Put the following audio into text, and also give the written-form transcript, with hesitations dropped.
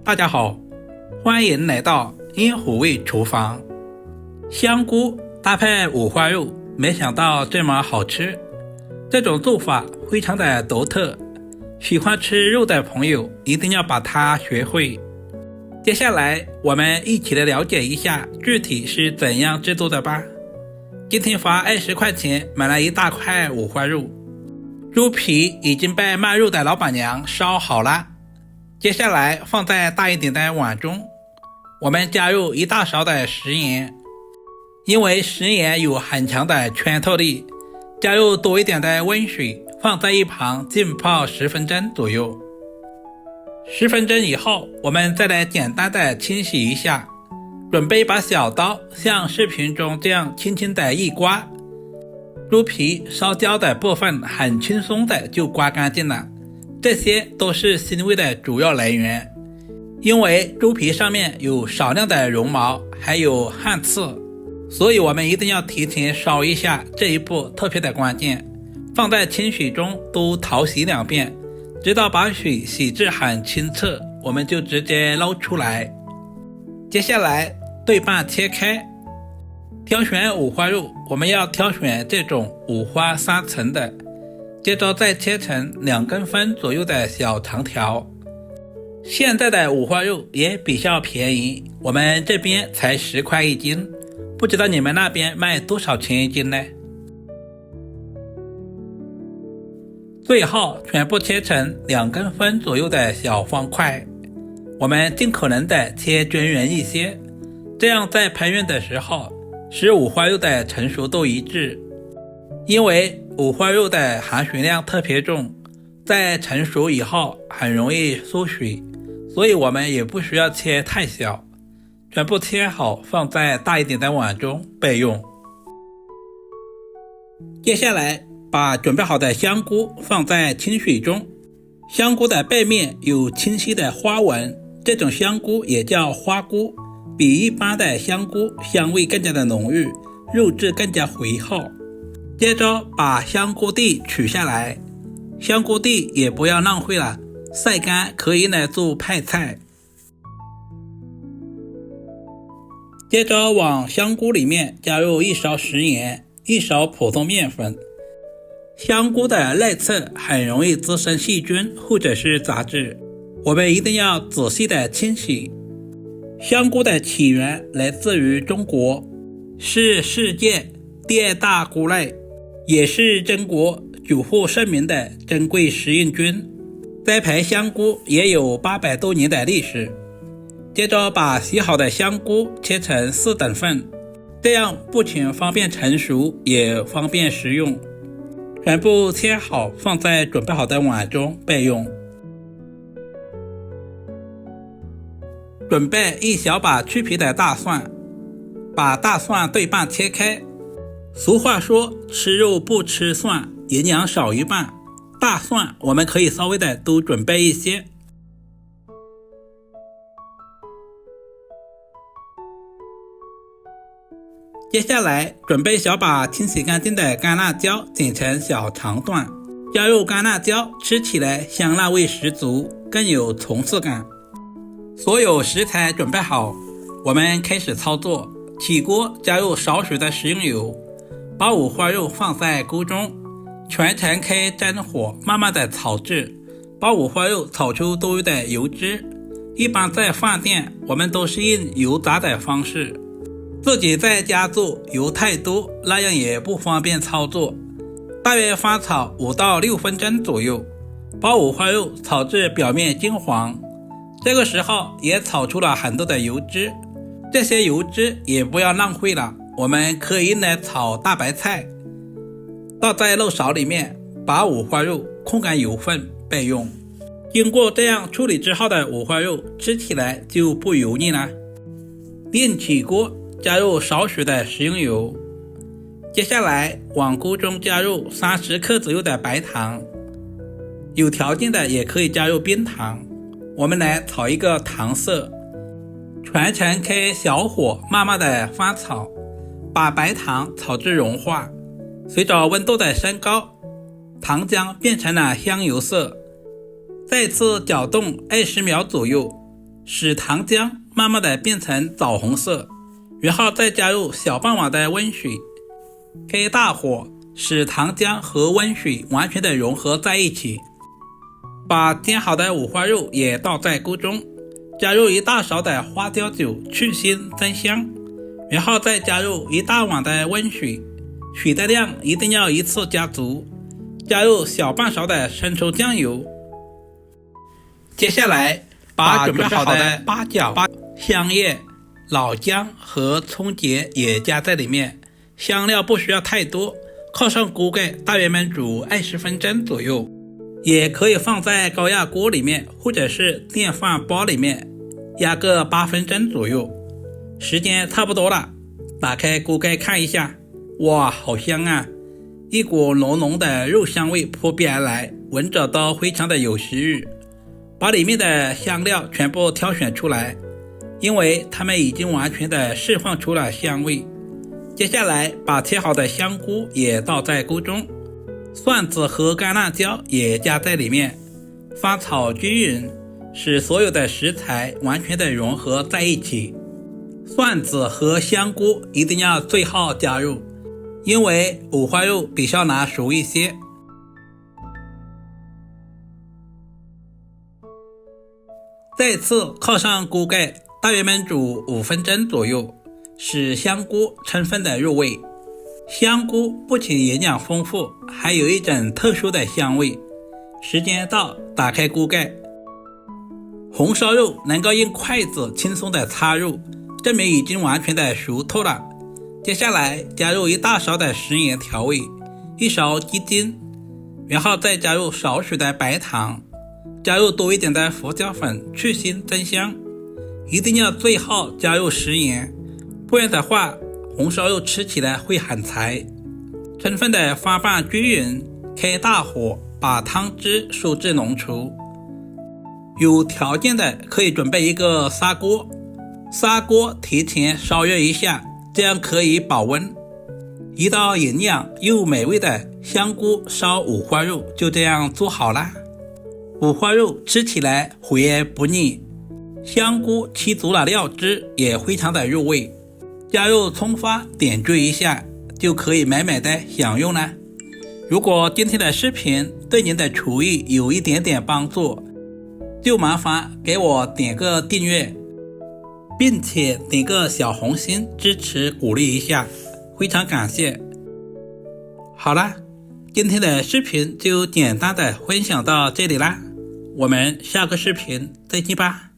大家好，欢迎来到烟火味厨房。香菇搭配五花肉，没想到这么好吃。这种做法非常的独特，喜欢吃肉的朋友一定要把它学会。接下来我们一起来了解一下具体是怎样制作的吧。今天花20块钱买了一大块五花肉，猪皮已经被卖肉的老板娘烧好了，接下来放在大一点的碗中，我们加入一大勺的食盐，因为食盐有很强的穿透力，加入多一点的温水，放在一旁浸泡10分钟左右。10分钟以后，我们再来简单的清洗一下，准备把小刀像视频中这样轻轻的一刮，猪皮烧焦的部分很轻松的就刮干净了。这些都是腥味的主要来源，因为猪皮上面有少量的绒毛还有汗刺，所以我们一定要提前烧一下，这一步特别的关键。放在清水中都淘洗2遍，直到把水洗至很清澈，我们就直接捞出来。接下来对半切开，挑选五花肉，我们要挑选这种五花3层的，接着再切成2公分左右的小长条。现在的五花肉也比较便宜，我们这边才10块一斤，不知道你们那边卖多少钱一斤呢？最后全部切成2公分左右的小方块，我们尽可能的切均匀一些，这样在烹饪的时候使五花肉的成熟度一致。因为五花肉的含水量特别重，在成熟以后很容易缩水，所以我们也不需要切太小，全部切好放在大一点的碗中备用。接下来把准备好的香菇放在清水中，香菇的背面有清晰的花纹，这种香菇也叫花菇，比一般的香菇香味更加的浓郁，肉质更加肥厚。接着把香菇蒂取下来，香菇蒂也不要浪费了，晒干可以来做配菜。接着往香菇里面加入1勺食盐，1勺普通面粉。香菇的内侧很容易滋生细菌或者是杂质，我们一定要仔细的清洗。香菇的起源来自于中国，是世界第2大菇类，也是中国久负盛名的珍贵食用菌。栽培香菇也有800多年的历史。接着把洗好的香菇切成4等份，这样不仅方便成熟，也方便食用。全部切好放在准备好的碗中备用。准备1小把去皮的大蒜，把大蒜对半切开。俗话说吃肉不吃蒜，营养少一半，大蒜我们可以稍微的多准备一些。接下来准备小把清洗干净的干辣椒，剪成小长段，加入干辣椒，吃起来香辣味十足，更有层次感。所有食材准备好，我们开始操作。起锅加入少许的食用油，把五花肉放在锅中，全程开真火，慢慢的炒制，把五花肉炒出多余的油脂。一般在饭店我们都是用油炸的方式，自己在家做油太多，那样也不方便操作。大约翻炒5到6分钟左右，把五花肉炒至表面金黄，这个时候也炒出了很多的油脂，这些油脂也不要浪费了，我们可以来炒大白菜。倒在肉勺里面，把五花肉控干油分备用。经过这样处理之后的五花肉吃起来就不油腻了。另起锅加入少许的食用油，接下来往锅中加入30克左右的白糖，有条件的也可以加入冰糖。我们来炒一个糖色，全程开小火慢慢的翻炒，把白糖炒至融化。随着温度的升高，糖浆变成了香油色，再次搅动20秒左右，使糖浆慢慢的变成枣红色，然后再加入小半碗的温水，开大火使糖浆和温水完全的融合在一起。把煎好的五花肉也倒在锅中，加入1大勺的花雕酒去腥增香，然后再加入1大碗的温水，水的量一定要一次加足，加入小半勺的生抽酱油。接下来把准备好的八角、香叶、老姜和葱节也加在里面，香料不需要太多，靠上锅盖大约焖煮20分钟左右。也可以放在高压锅里面，或者是电饭煲里面压个8分钟左右。时间差不多了，打开锅盖看一下，哇，好香啊！一股浓浓的肉香味扑鼻而来，闻着都非常的有食欲。把里面的香料全部挑选出来，因为它们已经完全的释放出了香味。接下来把切好的香菇也倒在锅中，蒜子和干辣椒也加在里面，翻炒均匀，使所有的食材完全的融合在一起。蒜子和香菇一定要最后加入，因为五花肉比较难熟一些。再次靠上锅盖，大约焖煮5分钟左右，使香菇充分的入味。香菇不仅营养丰富，还有一种特殊的香味。时间到，打开锅盖。红烧肉能够用筷子轻松的插入，证明已经完全的熟透了。接下来加入1大勺的食盐调味，1勺鸡精，然后再加入少许的白糖，加入多一点的胡椒粉去腥增香。一定要最后加入食盐，不然的话红烧肉吃起来会很柴。充分的翻拌均匀，开大火把汤汁收至浓稠。有条件的可以准备一个砂锅，砂锅提前烧热一下，这样可以保温。一道营养又美味的香菇烧五花肉就这样做好了。五花肉吃起来回而不腻，香菇沏足了料汁也非常的入味，加入葱花点缀一下，就可以美美的享用了。如果今天的视频对您的厨艺有一点点帮助，就麻烦给我点个订阅，并且点个小红心支持鼓励一下，非常感谢。好了，今天的视频就简单的分享到这里啦，我们下个视频再见吧。